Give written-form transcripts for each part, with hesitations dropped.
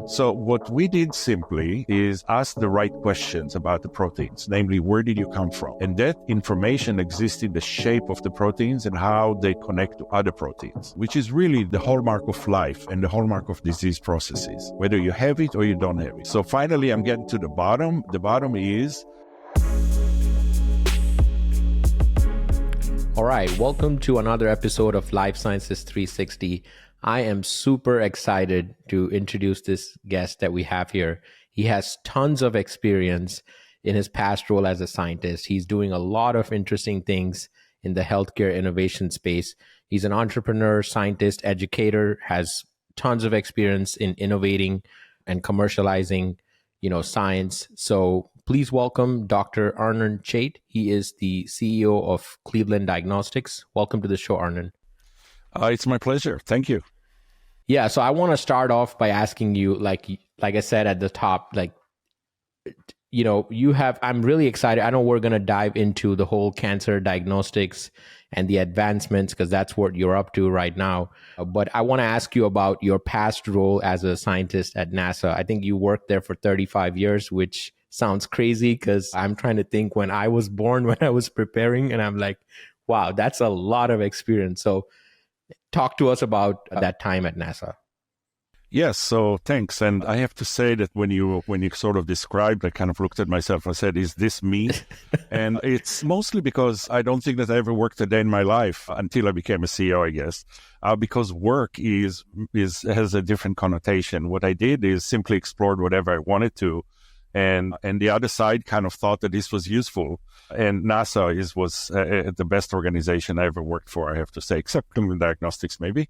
So what we did simply is ask the right questions about the proteins, namely, where did you come from? And that information exists in the shape of the proteins and how they connect to other proteins, which is really the hallmark of life and the hallmark of disease processes, whether you have it or you don't have it. So finally, I'm getting to the bottom. The bottom is... All right, welcome to another episode of Life Sciences 360. I am super excited to introduce this guest that we have here. He has tons of experience in his past role as a scientist. He's doing a lot of interesting things in the healthcare innovation space. He's an entrepreneur, scientist, educator, has tons of experience in innovating and commercializing, science. So please welcome Dr. Arnon Chait. He is the CEO of Cleveland Diagnostics. Welcome to the show, Arnon. It's my pleasure. Thank you. Yeah, so I want to start off by asking you, like I said at the top, I'm really excited. I know we're going to dive into the whole cancer diagnostics and the advancements because that's what you're up to right now. But I want to ask you about your past role as a scientist at NASA. I think you worked there for 35 years, which sounds crazy because I'm trying to think when I was born, when I was preparing, and I'm like, wow, that's a lot of experience. So talk to us about that time at NASA. Yes, so thanks. And I have to say that when you sort of described, I kind of looked at myself and said, is this me? And it's mostly because I don't think that I ever worked a day in my life until I became a CEO, I guess, because work has a different connotation. What I did is simply explored whatever I wanted to. And the other side kind of thought that this was useful. And NASA was the best organization I ever worked for, I have to say, except Cleveland Diagnostics maybe.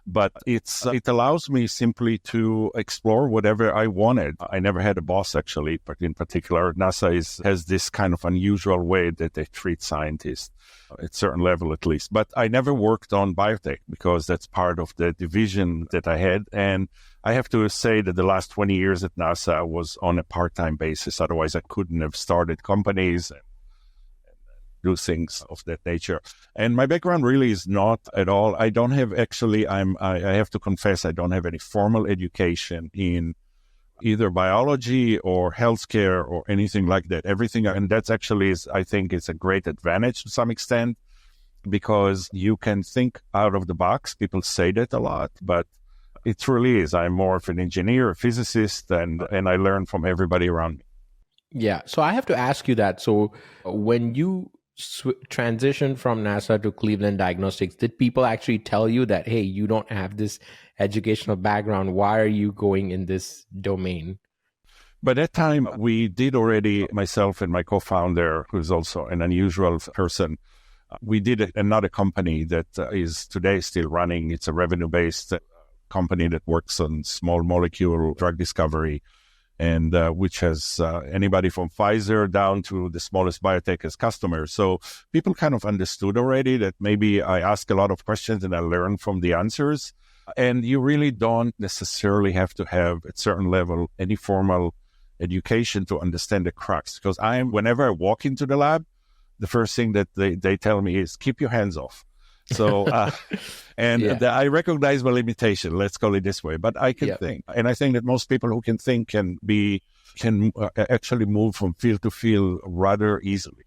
But it allows me simply to explore whatever I wanted. I never had a boss, actually, but in particular, NASA has this kind of unusual way that they treat scientists, at a certain level at least. But I never worked on biotech because that's part of the division that I had. And I have to say that the last 20 years at NASA was on a part-time basis. Otherwise, I couldn't have started companies and do things of that nature. And my background really is not at all. I don't have actually, I have to confess, I don't have any formal education in either biology or healthcare or anything like that. Everything, and that's actually, I think it's a great advantage to some extent because you can think out of the box. People say that a lot, but it truly is. I'm more of an engineer, a physicist, and I learn from everybody around me. Yeah. So I have to ask you that. So when you transitioned from NASA to Cleveland Diagnostics, did people actually tell you that, hey, you don't have this educational background? Why are you going in this domain? By that time, we did already, myself and my co-founder, who's also an unusual person, we did another company that is today still running. It's a revenue-based company that works on small molecule drug discovery, and which has anybody from Pfizer down to the smallest biotech as customers. So people kind of understood already that maybe I ask a lot of questions and I learn from the answers. And you really don't necessarily have to have at certain level any formal education to understand the crux. Because whenever I walk into the lab, the first thing that they tell me is keep your hands off. So, I recognize my limitation, let's call it this way, but I can think. And I think that most people who can think can actually move from field to field rather easily.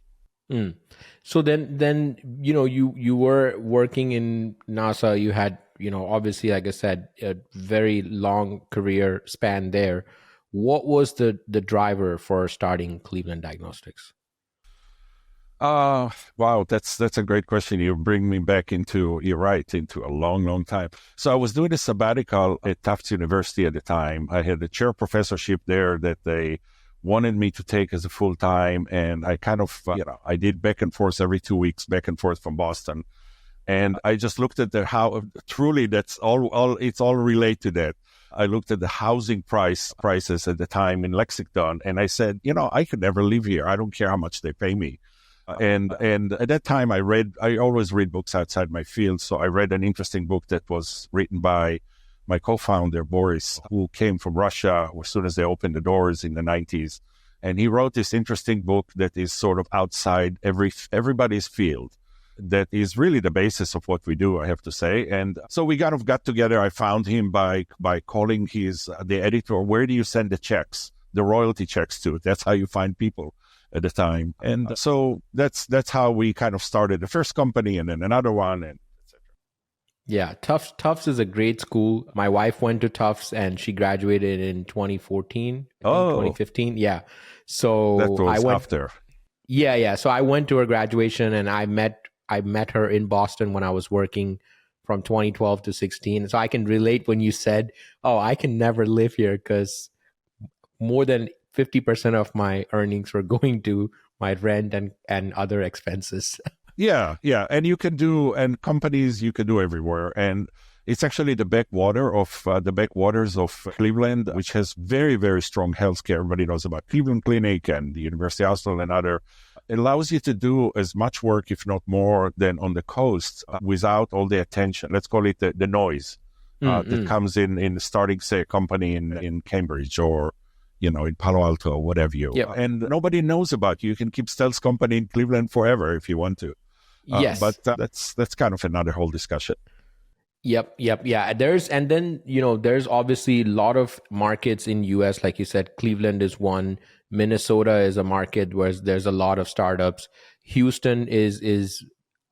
Mm. So then, you were working in NASA, you had, obviously, like I said, a very long career span there. What was the driver for starting Cleveland Diagnostics? Wow, that's a great question. You bring me back into a long, long time. So I was doing a sabbatical at Tufts University at the time. I had a chair professorship there that they wanted me to take as a full-time. And I kind of, I did back and forth every 2 weeks, back and forth from Boston. And I just looked at how truly that's it's all related to that. I looked at the housing prices at the time in Lexington. And I said, I could never live here. I don't care how much they pay me. And at that time, I always read books outside my field. So I read an interesting book that was written by my co-founder, Boris, who came from Russia as soon as they opened the doors in the 90s. And he wrote this interesting book that is sort of outside everybody's field. that is really the basis of what we do, I have to say. And so we kind of got together. I found him by calling the editor. Where do you send the checks, the royalty checks to? That's how you find people at the time. And so that's how we kind of started the first company, and then another one, and etc. Yeah, Tufts is a great school. My wife went to Tufts and she graduated in 2014, 2015. Yeah. So that was after. Yeah. So I went to her graduation and I met her in Boston when I was working from 2012 to 16. So I can relate when you said, "Oh, I can never live here," because more than 50% of my earnings were going to my rent and other expenses. Yeah. And you can do, and companies you can do everywhere. And it's actually the backwaters of Cleveland, which has very, very strong healthcare. Everybody knows about Cleveland Clinic and the University Hospital and other. It allows you to do as much work, if not more, than on the coast without all the attention. Let's call it the noise that comes in starting, say, a company in Cambridge or in Palo Alto or whatever and nobody knows about you. You can keep stealth company in Cleveland forever if you want to. Yes, but that's kind of another whole discussion. Yep. Yeah. There's obviously a lot of markets in US, like you said. Cleveland is one. Minnesota is a market where there's a lot of startups. Houston is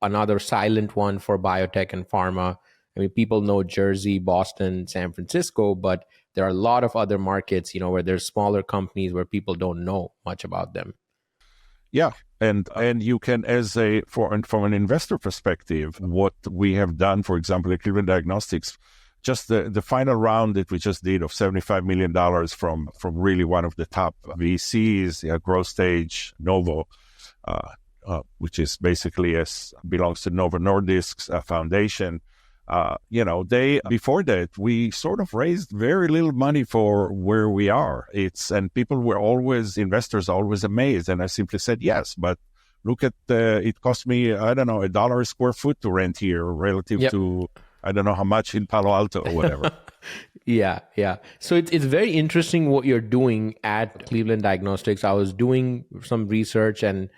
another silent one for biotech and pharma. I mean, people know Jersey, Boston, San Francisco, but there are a lot of other markets, where there's smaller companies where people don't know much about them. Yeah. And you can, from an investor perspective, what we have done, for example, at Cleveland Diagnostics, just the final round that we just did of $75 million from really one of the top VCs, growth stage, Novo, which is basically belongs to Novo Nordisk's foundation. Before that, we sort of raised very little money for where we are. And investors are always amazed. And I simply said, yes, but look at, it cost me, I don't know, $1 a square foot to rent here relative to, I don't know how much in Palo Alto or whatever. Yeah. So it's very interesting what you're doing at Cleveland Diagnostics. I was doing some research, and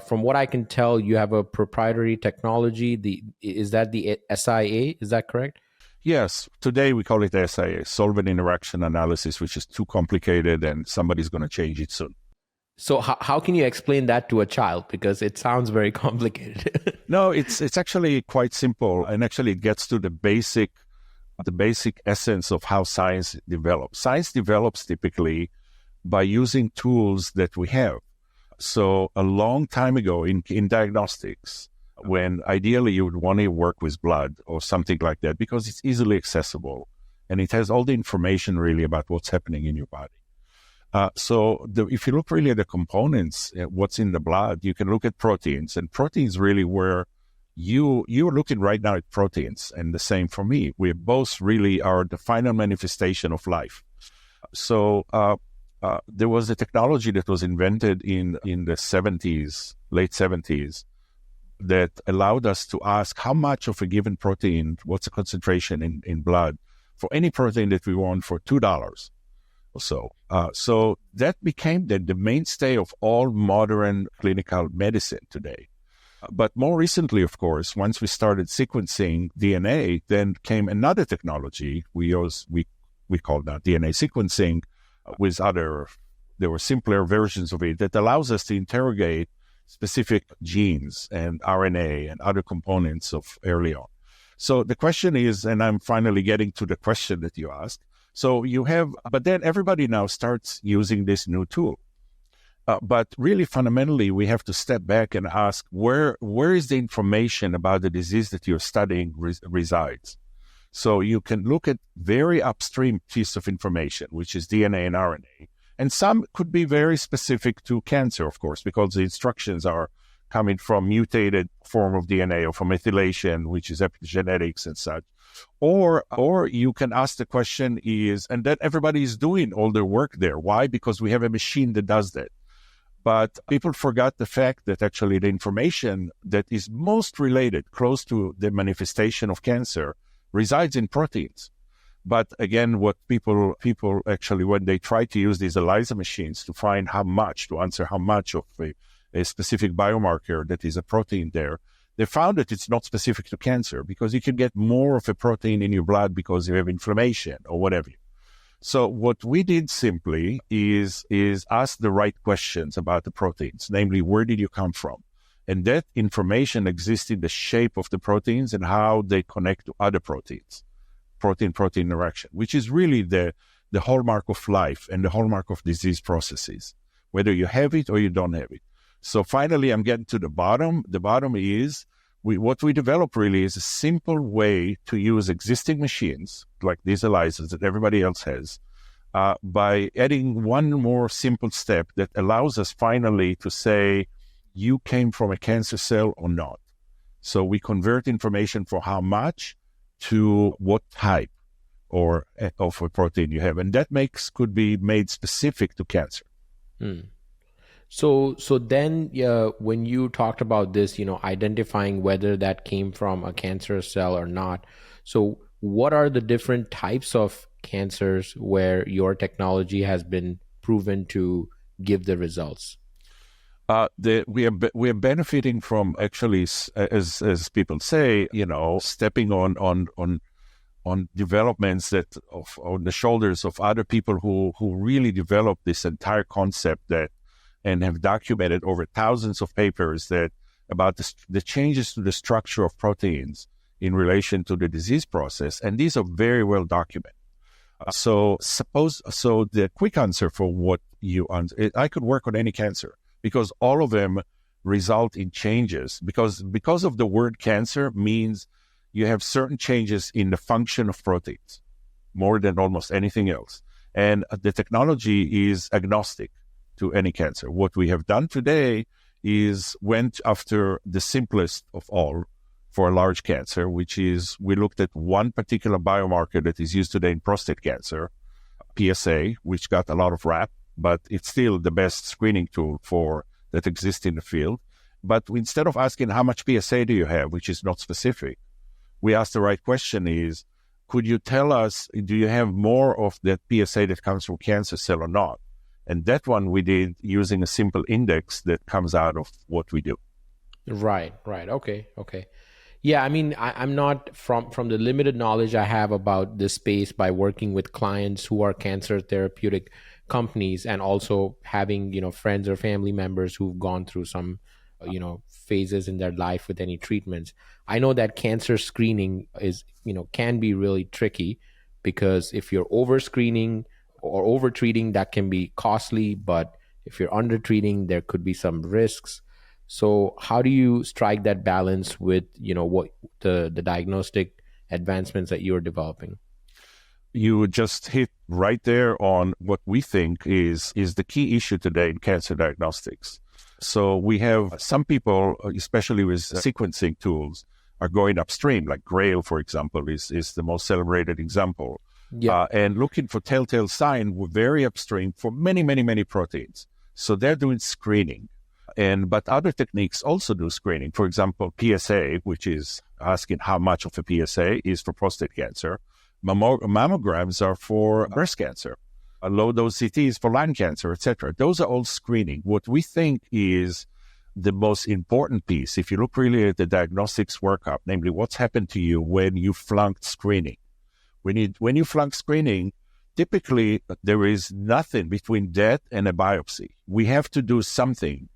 from what I can tell, you have a proprietary technology. Is that the SIA? Is that correct? Yes. Today we call it SIA, Solvent Interaction Analysis, which is too complicated and somebody's going to change it soon. So how can you explain that to a child? Because it sounds very complicated. No, it's actually quite simple. And actually it gets to the basic essence of how science develops. Science develops typically by using tools that we have. So a long time ago in diagnostics, when ideally you would want to work with blood or something like that, because it's easily accessible and it has all the information really about what's happening in your body. If you look really at the components, what's in the blood, you can look at proteins, and proteins really where you're looking right now at proteins, and the same for me. We both really are the final manifestation of life. So there was a technology that was invented in the 70s, late 70s, that allowed us to ask how much of a given protein, what's the concentration in blood for any protein that we want for $2 or so. So that became the mainstay of all modern clinical medicine today. But more recently, of course, once we started sequencing DNA, then came another technology we call that DNA sequencing there were simpler versions of it that allows us to interrogate specific genes and RNA and other components of early on. So the question is, and I'm finally getting to the question that you asked. So but then everybody now starts using this new tool. But really fundamentally, we have to step back and ask, where is the information about the disease that you're studying resides? So you can look at very upstream piece of information, which is DNA and RNA. And some could be very specific to cancer, of course, because the instructions are coming from mutated form of DNA or from methylation, which is epigenetics and such. Or you can ask the question and then everybody is doing all their work there. Why? Because we have a machine that does that. But people forgot the fact that actually the information that is most related, close to the manifestation of cancer, resides in proteins. But again, what people actually, when they try to use these ELISA machines to answer how much of a specific biomarker that is a protein there, they found that it's not specific to cancer because you can get more of a protein in your blood because you have inflammation or whatever. So what we did simply is ask the right questions about the proteins, namely, where did you come from? And that information exists in the shape of the proteins and how they connect to other proteins, protein-protein interaction, which is really the hallmark of life and the hallmark of disease processes, whether you have it or you don't have it. So finally, I'm getting to the bottom. The bottom is what we develop really is a simple way to use existing machines like these ELISAs that everybody else has by adding one more simple step that allows us finally to say, you came from a cancer cell or not. So we convert information for how much to what type or of a protein you have. And that could be made specific to cancer. So then when you talked about this, identifying whether that came from a cancer cell or not, so what are the different types of cancers where your technology has been proven to give the results? We are benefiting from actually, as people say, stepping on developments that on the shoulders of other people who really developed this entire concept and have documented over thousands of papers about the changes to the structure of proteins in relation to the disease process, and these are very well documented. So the quick answer for what I could work on any cancer because all of them result in changes because of the word cancer means you have certain changes in the function of proteins more than almost anything else, and the technology is agnostic to any cancer. What we have done today is went after the simplest of all for a large cancer, which is we looked at one particular biomarker that is used today in prostate cancer, PSA, which got a lot of rap, but it's still the best screening tool that exists in the field. But instead of asking how much PSA do you have, which is not specific, we asked the right question is, could you tell us, do you have more of that PSA that comes from cancer cell or not? And that one we did using a simple index that comes out of what we do. Right. Okay. Yeah, I mean, I'm not from the limited knowledge I have about this space by working with clients who are cancer therapeutic companies and also having, friends or family members who've gone through some, phases in their life with any treatments. I know that cancer screening can be really tricky because if you're over screening or over treating, that can be costly, but if you're under treating, there could be some risks. So how do you strike that balance with, what the diagnostic advancements that you're developing? You just hit right there on what we think is the key issue today in cancer diagnostics. So we have some people, especially with sequencing tools, are going upstream, like Grail, for example, is the most celebrated example. Yeah. And looking for telltale sign, we're very upstream for many, many, many proteins. So they're doing screening. But other techniques also do screening. For example, PSA, which is asking how much of a PSA is for prostate cancer. Mammograms are for breast cancer. Low-dose CT is for lung cancer, etc. Those are all screening. What we think is the most important piece, if you look really at the diagnostics workup, namely what's happened to you when you flunked screening. When you flunk screening, typically there is nothing between that and a biopsy. We have to do something.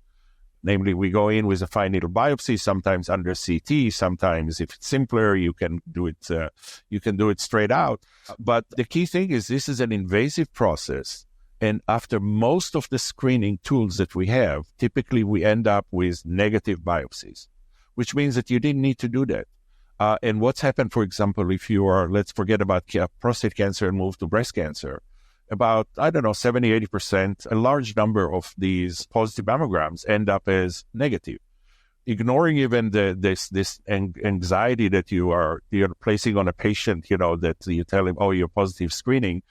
Namely, we go in with a fine needle biopsy, sometimes under CT, sometimes if it's simpler, you can do it straight out. But the key thing is this is an invasive process. And after most of the screening tools that we have, typically we end up with negative biopsies, which means that you didn't need to do that. And what's happened, for example, if you are, let's forget about prostate cancer and move to breast cancer, about, 70, 80%, a large number of these positive mammograms end up as negative. Ignoring even this anxiety that you're placing on a patient, that you tell him, oh, you're positive screening.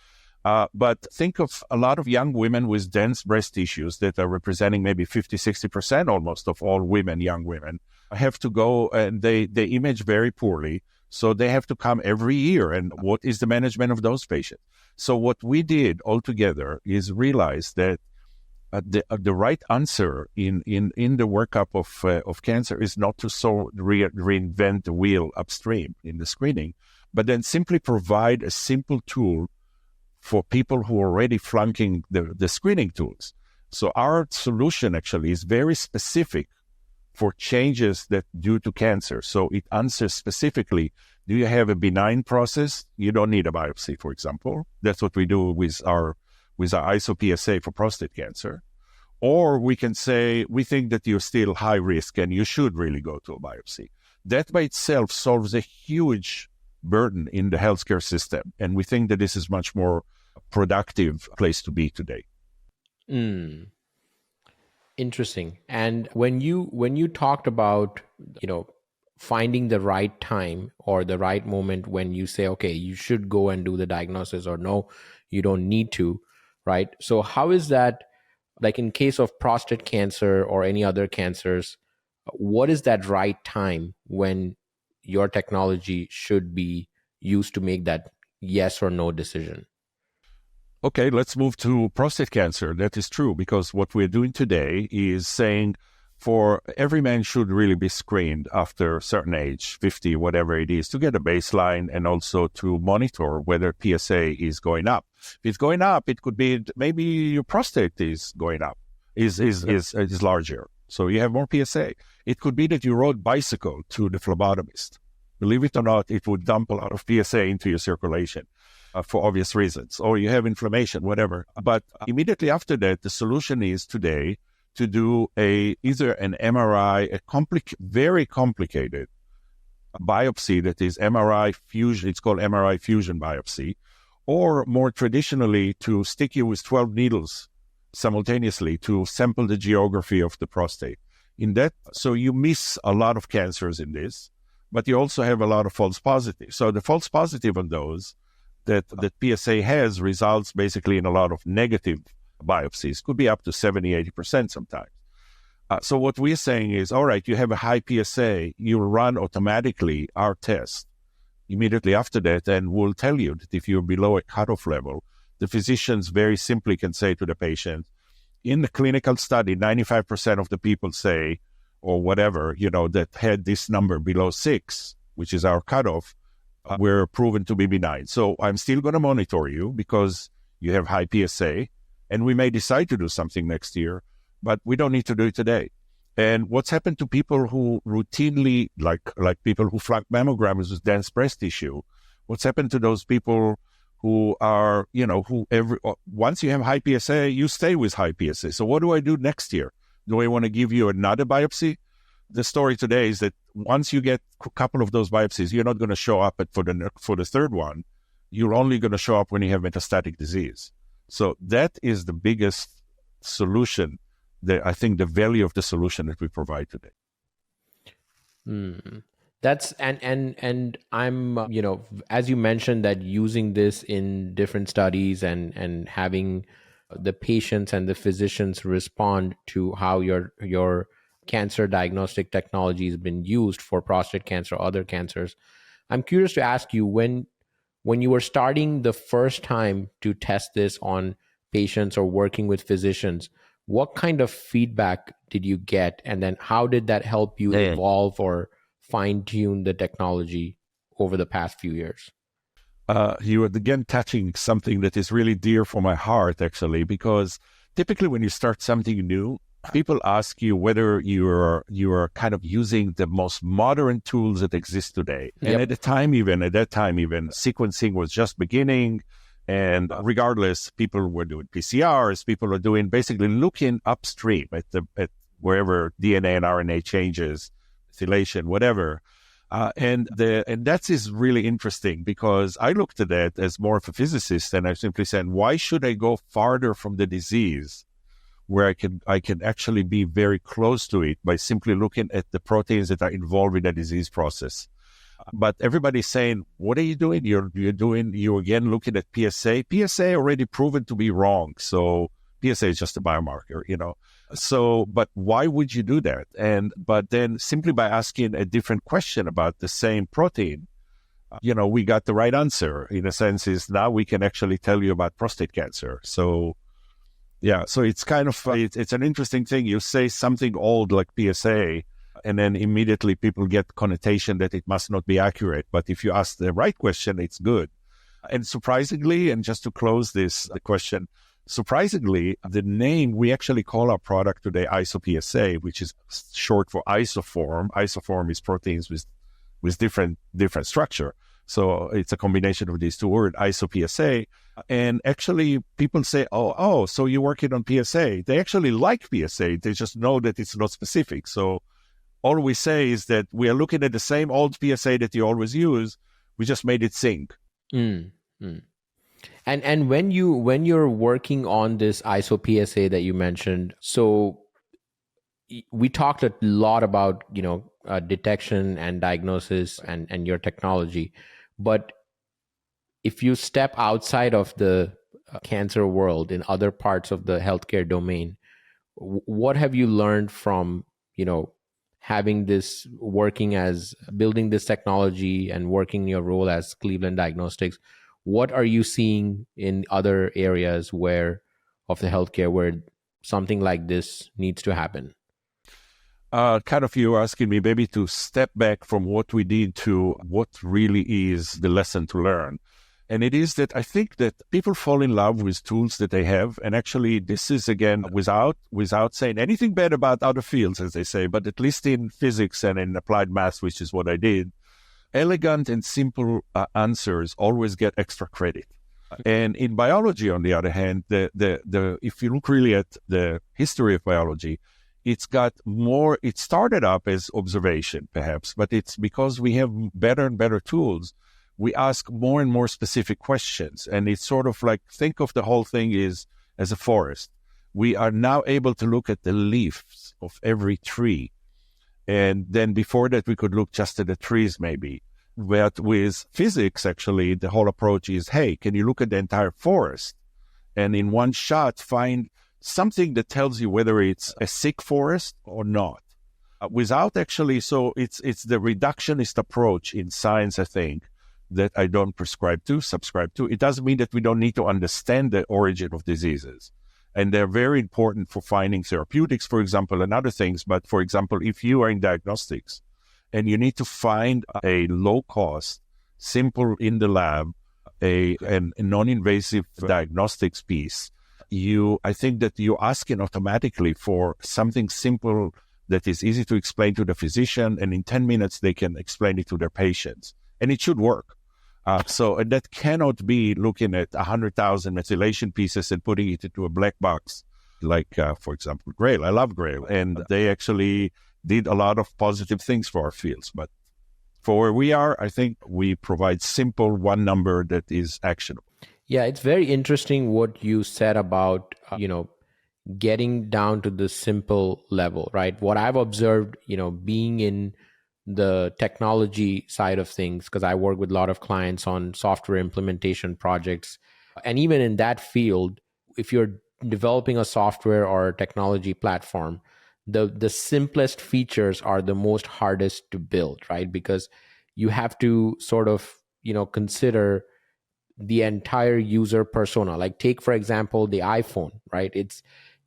But think of a lot of young women with dense breast tissues that are representing maybe 50, 60% almost of all young women, have to go and they image very poorly. So they have to come every year. And what is the management of those patients? So what we did altogether is realize that the right answer in the workup of cancer is not to reinvent the wheel upstream in the screening, but then simply provide a simple tool for people who are already flunking the screening tools. So our solution actually is very specific for changes that due to cancer. So it answers specifically, do you have a benign process? You don't need a biopsy, for example. That's what we do with our ISO PSA for prostate cancer. Or we can say, we think that you're still high risk and you should really go to a biopsy. That by itself solves a huge burden in the healthcare system. And we think that this is much more productive place to be today. Interesting. And when you talked about, finding the right time or the right moment when you say, okay, you should go and do the diagnosis, or no, you don't need to, right? So how is that, like in case of prostate cancer or any other cancers, what is that right time when your technology should be used to make that yes or no decision? Okay, let's move to prostate cancer. That is true, because what we're doing today is saying for every man should really be screened after a certain age, 50, whatever it is, to get a baseline and also to monitor whether PSA is going up. If it's going up, it could be maybe your prostate is going up, is larger. So you have more PSA. It could be that you rode bicycle to the phlebotomist. Believe it or not, it would dump a lot of PSA into your circulation. For obvious reasons, or you have inflammation, whatever. But immediately after that, the solution is today to do either an MRI, very complicated biopsy that is MRI fusion. It's called MRI fusion biopsy, or more traditionally to stick you with 12 needles simultaneously to sample the geography of the prostate. So you miss a lot of cancers in this, but you also have a lot of false positives. So the false positive on those that PSA has results basically in a lot of negative biopsies, could be up to 70, 80% sometimes. So what we're saying is, all right, you have a high PSA, you run automatically our test immediately after that, and we'll tell you that if you're below a cutoff level, the physicians very simply can say to the patient, in the clinical study, 95% of the people say, or whatever, that had this number below 6, which is our cutoff, were proven to be benign. So I'm still going to monitor you because you have high PSA, and we may decide to do something next year, but we don't need to do it today. And what's happened to people who routinely, like people who flunk mammograms with dense breast tissue, what's happened to those people who are, once you have high PSA, you stay with high PSA. So what do I do next year? Do I want to give you another biopsy? The story today is that once you get a couple of those biopsies, you're not going to show up for the third one. You're only going to show up when you have metastatic disease. So that is the biggest solution, I think the value of the solution that we provide today. That's and I'm as you mentioned that using this in different studies and having the patients and the physicians respond to how your cancer diagnostic technology has been used for prostate cancer or other cancers. I'm curious to ask you, when you were starting the first time to test this on patients or working with physicians, what kind of feedback did you get? And then how did that help you evolve or fine-tune the technology over the past few years? You are again touching something that is really dear for my heart, actually, because typically when you start something new, people ask you whether you are kind of using the most modern tools that exist today. And at that time, even sequencing was just beginning. And regardless, people were doing PCRs, people are doing basically looking upstream at wherever DNA and RNA changes, methylation, whatever. And that is really interesting, because I looked at that as more of a physicist, and I simply said, why should I go farther from the disease where I can actually be very close to it by simply looking at the proteins that are involved in the disease process? But everybody's saying, what are you doing? You're again looking at PSA. PSA already proven to be wrong. So PSA is just a biomarker, So, but why would you do that? But then simply by asking a different question about the same protein, we got the right answer. In a sense, is now we can actually tell you about prostate cancer. So Yeah, so it's kind of it's an interesting thing. You say something old like PSA, and then immediately people get connotation that it must not be accurate. But if you ask the right question, it's good. And surprisingly, and just to close the question, surprisingly, the name we actually call our product today IsoPSA, which is short for isoform. Isoform is proteins with different structure. So it's a combination of these two words, IsoPSA. And actually, people say, oh, so you're working on PSA. They actually like PSA. They just know that it's not specific. So all we say is that we are looking at the same old PSA that you always use. We just made it sync. Mm, mm. And when you're working on this IsoPSA that you mentioned, so we talked a lot about detection and diagnosis and your technology, but if you step outside of the cancer world in other parts of the healthcare domain, what have you learned from having this, building this technology and working your role as Cleveland Diagnostics? What are you seeing in other areas of the healthcare where something like this needs to happen? Kind of you asking me maybe to step back from what we did to what really is the lesson to learn. And it is that I think that people fall in love with tools that they have. And actually, this is, again, without saying anything bad about other fields, as they say, but at least in physics and in applied math, which is what I did, elegant and simple answers always get extra credit. And in biology, on the other hand, if you look really at the history of biology, it started up as observation, perhaps, but it's because we have better and better tools. We ask more and more specific questions. And it's sort of like, think of the whole thing as a forest. We are now able to look at the leaves of every tree. And then before that, we could look just at the trees, maybe. But with physics, actually, the whole approach is, hey, can you look at the entire forest? And in one shot, find something that tells you whether it's a sick forest or not. Without actually, so it's the reductionist approach in science, I think, that I don't subscribe to. It doesn't mean that we don't need to understand the origin of diseases. And they're very important for finding therapeutics, for example, and other things. But for example, if you are in diagnostics and you need to find a low-cost, simple in the lab, a non-invasive diagnostics piece, I think that you're asking automatically for something simple that is easy to explain to the physician, and in 10 minutes they can explain it to their patients. And it should work. And that cannot be looking at 100,000 methylation pieces and putting it into a black box, like, for example, Grail. I love Grail. And they actually did a lot of positive things for our fields. But for where we are, I think we provide simple one number that is actionable. Yeah, it's very interesting what you said about, getting down to the simple level, right? What I've observed, being in the technology side of things, because I work with a lot of clients on software implementation projects. And even in that field, if you're developing a software or a technology platform, the simplest features are the most hardest to build, right? Because you have to sort of, consider the entire user persona. Like take, for example, the iPhone, right?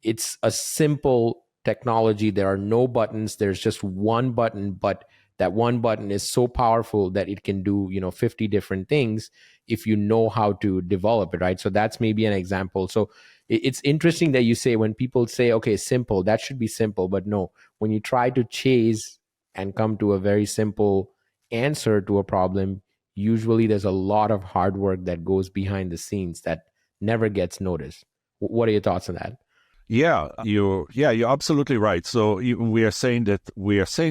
It's a simple technology. There are no buttons. There's just one button, but that one button is so powerful that it can do, 50 different things if you know how to develop it, right? So that's maybe an example. So it's interesting that you say, when people say, okay, simple, that should be simple. But no, when you try to chase and come to a very simple answer to a problem, usually there's a lot of hard work that goes behind the scenes that never gets noticed. What are your thoughts on that? Yeah, you're absolutely right. So we are saying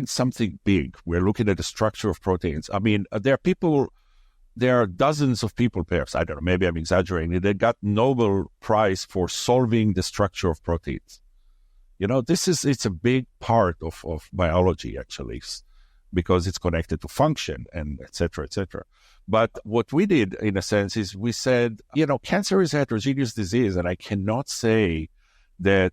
something big. We're looking at the structure of proteins. I mean, there are dozens of people, perhaps, I don't know, maybe I'm exaggerating, that got Nobel Prize for solving the structure of proteins. It's a big part of biology, actually, because it's connected to function and et cetera, et cetera. But what we did, in a sense, is we said, cancer is a heterogeneous disease, and I cannot say that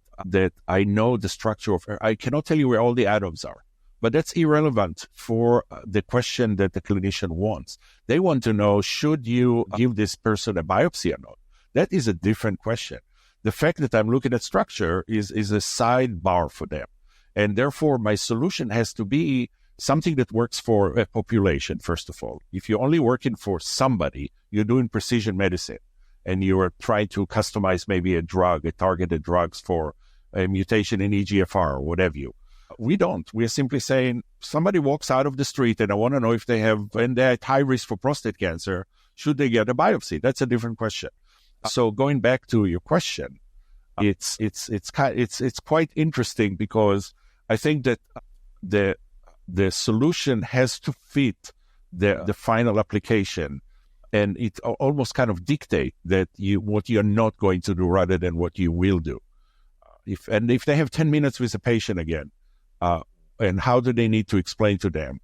I know the structure I cannot tell you where all the atoms are. But that's irrelevant for the question that the clinician wants. They want to know, should you give this person a biopsy or not? That is a different question. the fact that I'm looking at structure is a sidebar for them. And therefore, my solution has to be something that works for a population, first of all. If you're only working for somebody, you're doing precision medicine, and you are trying to customize maybe a drug, a targeted drugs for a mutation in EGFR or whatever you. We don't. We're simply saying somebody walks out of the street and I want to know if they have, and they're at high risk for prostate cancer, should they get a biopsy? That's a different question. So going back to your question, it's quite interesting because I think that the solution has to fit the final application, and it almost kind of dictate that what you're not going to do rather than what you will do. If they have 10 minutes with a patient again, and how do they need to explain to them,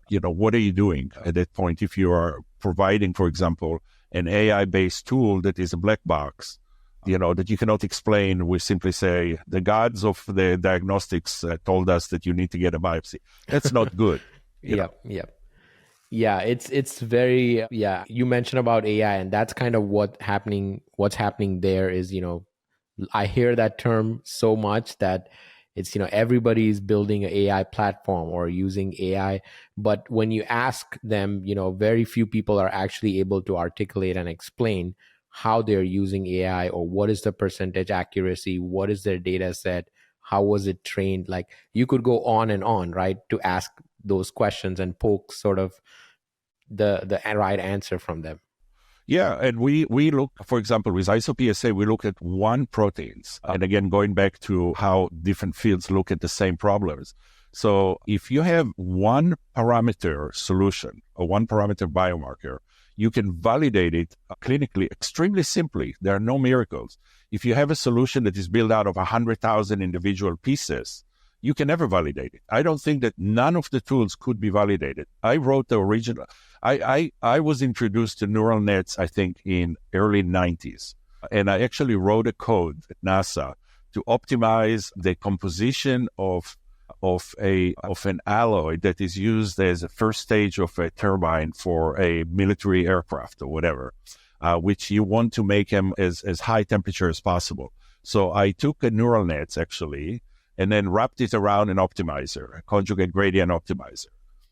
what are you doing at that point? If you are providing, for example, an AI-based tool that is a black box, that you cannot explain, we simply say, the gods of the diagnostics told us that you need to get a biopsy. That's not good. Yeah. It's very, you mentioned about AI, and that's kind of what's happening there is, I hear that term so much that it's, everybody's building an AI platform or using AI. But when you ask them, very few people are actually able to articulate and explain how they're using AI, or what is the percentage accuracy, what is their data set, how was it trained. Like, you could go on and on, right, to ask those questions and poke sort of the right answer from them. Yeah, and we look, for example, with ISO-PSA, we look at one proteins. And again, going back to how different fields look at the same problems. So if you have one parameter solution or one parameter biomarker, you can validate it clinically extremely simply. There are no miracles. If you have a solution that is built out of 100,000 individual pieces, you can never validate it. I don't think that none of the tools could be validated. I wrote the original. I was introduced to neural nets, I think, in early 90s. And I actually wrote a code at NASA to optimize the composition of an alloy that is used as a first stage of a turbine for a military aircraft or whatever, which you want to make them as high temperature as possible. So I took a neural nets, actually, and then wrapped it around an optimizer, a conjugate gradient optimizer.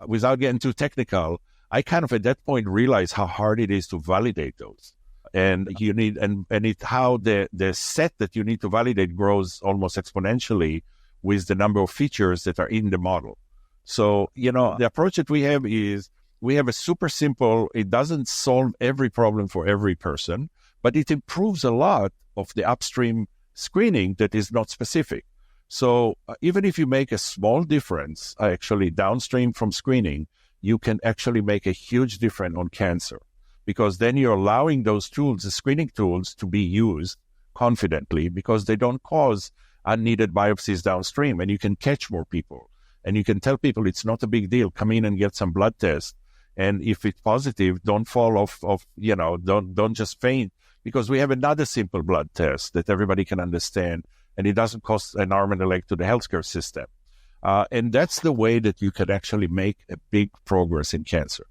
Without getting too technical, I kind of at that point realized how hard it is to validate those. And you need, and it how the set that you need to validate grows almost exponentially with the number of features that are in the model. So, the approach that we have is we have a super simple, it doesn't solve every problem for every person, but it improves a lot of the upstream screening that is not specific. So even if you make a small difference, actually downstream from screening, you can actually make a huge difference on cancer, because then you're allowing those tools, the screening tools, to be used confidently because they don't cause unneeded biopsies downstream, and you can catch more people. And you can tell people it's not a big deal. Come in and get some blood tests. And if it's positive, don't fall off, don't just faint, because we have another simple blood test that everybody can understand, and it doesn't cost an arm and a leg to the healthcare system. And that's the way that you can actually make a big progress in cancer.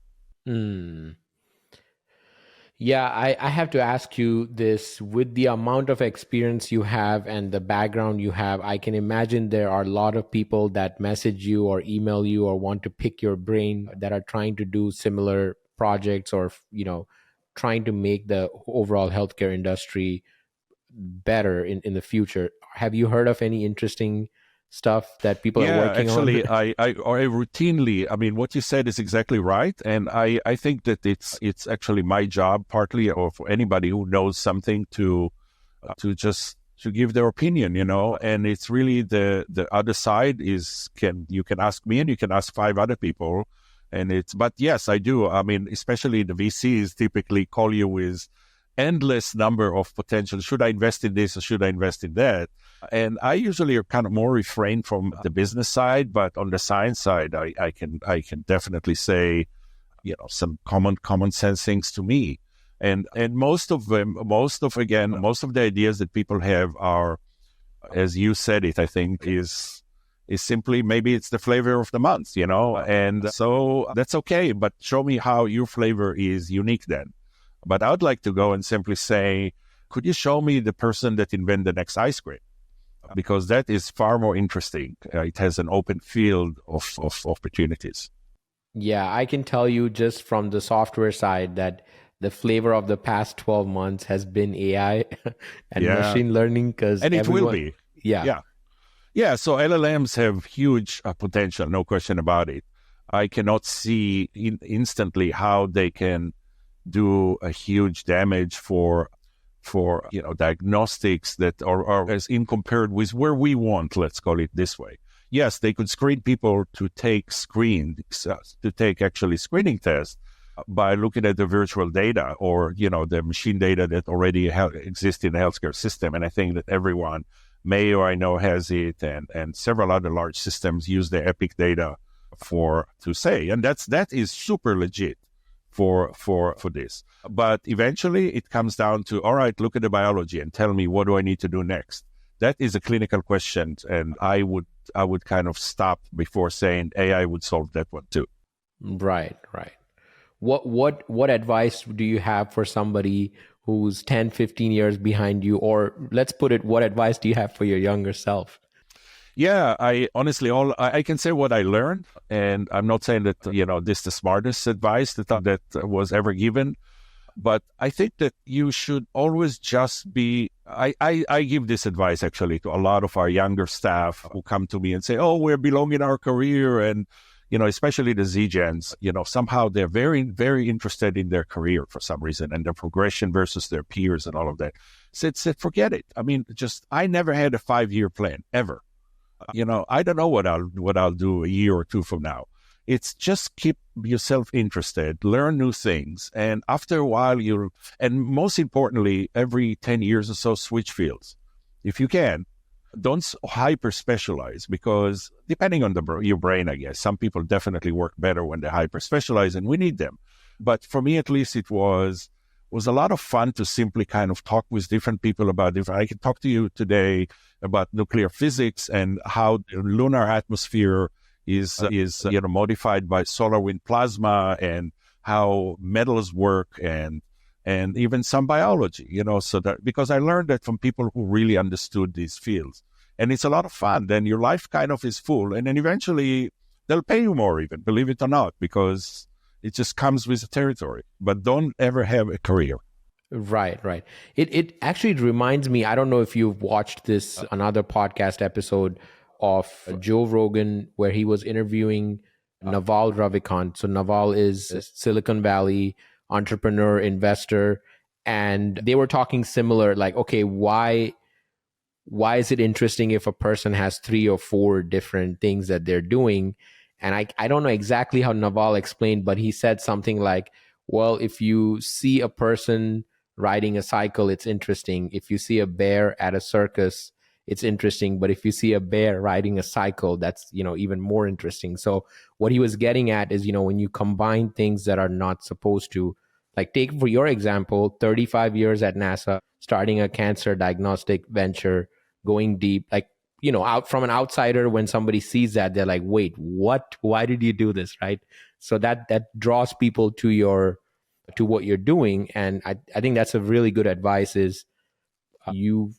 Yeah, I have to ask you this. With the amount of experience you have and the background you have, I can imagine there are a lot of people that message you or email you or want to pick your brain that are trying to do similar projects or, trying to make the overall healthcare industry better in the future. Have you heard of any interesting stuff that people are working on? Yeah, actually, I routinely, what you said is exactly right. And I think that it's actually my job, partly, or for anybody who knows something, to give their opinion, and it's really the other side is, you can ask me and you can ask 5 other people. But yes, I do. Especially the VCs typically call you with endless number of potential. Should I invest in this or should I invest in that? And I usually are kind of more refrain from the business side, but on the science side, I can definitely say, some common sense things to me. And most of the ideas that people have are, as you said it, I think is simply, maybe it's the flavor of the month, and so that's okay, but show me how your flavor is unique then. But I would like to go and simply say, could you show me the person that invented the next ice cream? Because that is far more interesting. It has an open field of opportunities. Yeah, I can tell you just from the software side that the flavor of the past 12 months has been AI and Yeah. machine learning because And it will everyone, be. yeah. Yeah. Yeah. So LLMs have huge potential, no question about it. I cannot see instantly how they can do a huge damage for diagnostics that are as in compared with where we want, let's call it this way. Yes, they could screen people to take actually screening tests by looking at the virtual data or the machine data that already exists in the healthcare system. And I think that everyone, Mayo I know has it, and several other large systems use the Epic data to say, and that is super legit for this. But eventually it comes down to, all right, look at the biology and tell me, what do I need to do next? That is a clinical question, and I would kind of stop before saying AI would solve that one too. Right. What advice do you have for somebody who's 10, 15 years behind you? Or let's put it, what advice do you have for your younger self? Yeah, I honestly, I can say what I learned, and I'm not saying that this is the smartest advice that was ever given, but I think that you should always just be. I give this advice actually to a lot of our younger staff who come to me and say, "Oh, we're below in our career," and especially the Z-Gens, somehow they're very, very interested in their career for some reason and their progression versus their peers and all of that. Said, forget it. I mean, I never had a 5-year plan ever. I don't know what I'll do a year or two from now. It's just keep yourself interested, learn new things, and after a while and most importantly, every 10 years or so, switch fields. If you can, don't hyper specialize, because depending on your brain, I guess, some people definitely work better when they hyper specialize, and we need them. But for me, at least, it was a lot of fun to simply kind of talk with different people about different. I can talk to you today about nuclear physics and how the lunar atmosphere is modified by solar wind plasma, and how metals work, and even some biology, so that, because I learned that from people who really understood these fields, and it's a lot of fun. Then your life kind of is full, and then eventually they'll pay you more, even, believe it or not, because it just comes with the territory. But don't ever have a career. Right. It actually reminds me, I don't know if you've watched this, another podcast episode of Joe Rogan, where he was interviewing Naval Ravikant. So Naval is a Silicon Valley entrepreneur, investor, and they were talking similar, like, okay, why is it interesting if a person has 3 or 4 different things that they're doing? And I don't know exactly how Naval explained, but he said something like, well, if you see a person riding a cycle, it's interesting. If you see a bear at a circus, it's interesting. But if you see a bear riding a cycle, that's, even more interesting. So what he was getting at is, when you combine things that are not supposed to, like, take for your example, 35 years at NASA, starting a cancer diagnostic venture, going deep, like, out from an outsider, when somebody sees that, they're like, wait, what? Why did you do this? Right. So that draws people to what you're doing. And I think that's a really good advice, is you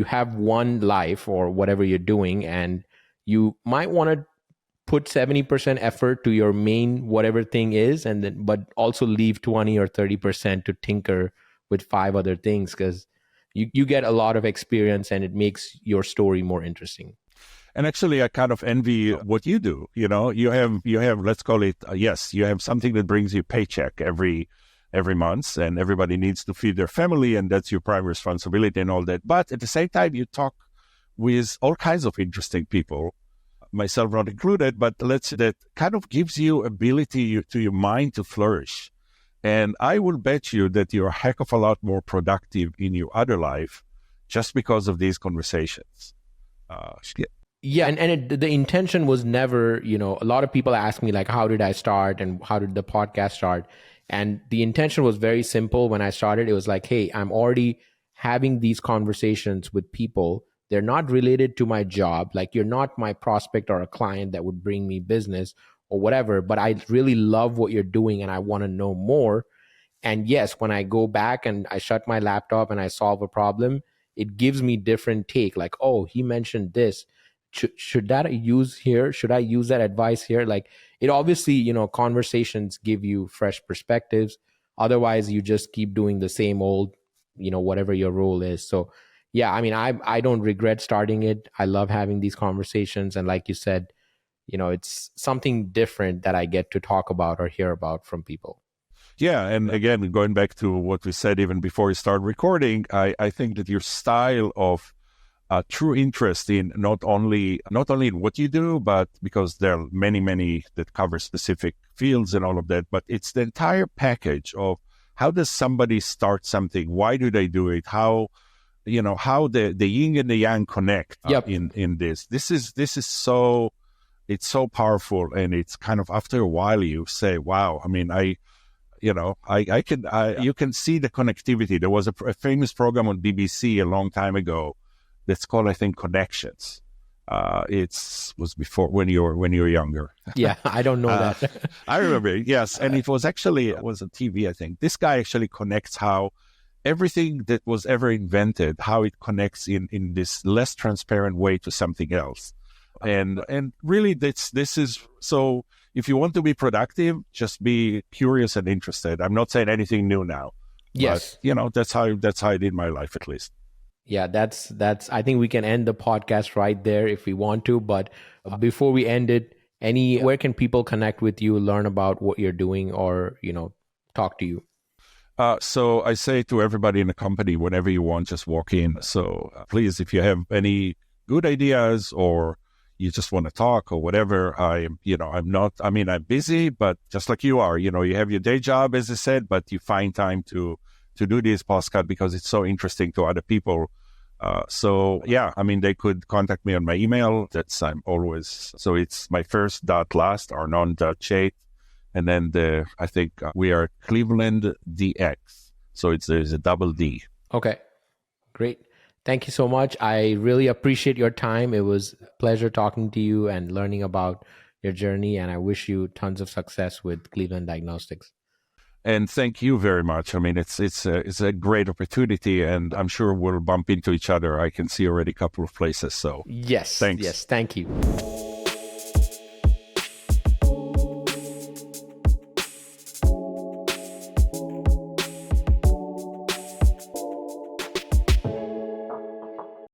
have one life or whatever you're doing, and you might want to put 70% effort to your main whatever thing is, and then but also leave 20 or 30% to tinker with 5 other things, because you get a lot of experience and it makes your story more interesting. And actually, I kind of envy what you do. You have, let's call it, yes, you have something that brings you paycheck every month, and everybody needs to feed their family, and that's your prime responsibility and all that. But at the same time, you talk with all kinds of interesting people, myself not included, but that kind of gives you ability to your mind to flourish. And I will bet you that you're a heck of a lot more productive in your other life just because of these conversations. Yeah, and the intention was never, a lot of people ask me, like, how did I start and how did the podcast start? And the intention was very simple. When I started, it was like, hey, I'm already having these conversations with people. They're not related to my job. Like, you're not my prospect or a client that would bring me business or whatever, but I really love what you're doing and I want to know more. And yes, when I go back and I shut my laptop and I solve a problem, it gives me different take. Like, oh, he mentioned this. Should that use here? Should I use that advice here? Like, it obviously, conversations give you fresh perspectives. Otherwise, you just keep doing the same old, whatever your role is. So, yeah, I mean, I don't regret starting it. I love having these conversations. And like you said, it's something different that I get to talk about or hear about from people. Yeah, and again, going back to what we said even before we start recording, I think that your style of true interest in not only in what you do, but because there are many that cover specific fields and all of that, but it's the entire package of how does somebody start something? Why do they do it? How how the yin and the yang connect in this. This is so, it's so powerful, and it's kind of after a while you say, wow, I mean, you can see the connectivity. There was a famous program on BBC a long time ago that's called, I think, Connections. Was before when you were younger. Yeah, I don't know that. I remember, yes, and it was on TV, I think. This guy actually connects how everything that was ever invented, how it connects in this less transparent way to something else. And really, this is so. If you want to be productive, just be curious and interested. I'm not saying anything new now. Yes. But, that's how I did my life, at least. Yeah, that's I think we can end the podcast right there if we want to. But before we end it, where can people connect with you, learn about what you're doing, or, talk to you? So I say to everybody in the company, whenever you want, just walk in. So please, if you have any good ideas or you just want to talk or whatever, I'm busy, but just like you are, you have your day job, as I said, but you find time to do this podcast because it's so interesting to other people. They could contact me on my email. It's my first dot last, Arnon Chait. And then I think we are Cleveland DX. So there's a double D. Okay, great. Thank you so much. I really appreciate your time. It was a pleasure talking to you and learning about your journey. And I wish you tons of success with Cleveland Diagnostics. And thank you very much. I mean, it's a great opportunity, and I'm sure we'll bump into each other. I can see already a couple of places. So yes, thanks. Yes, thank you.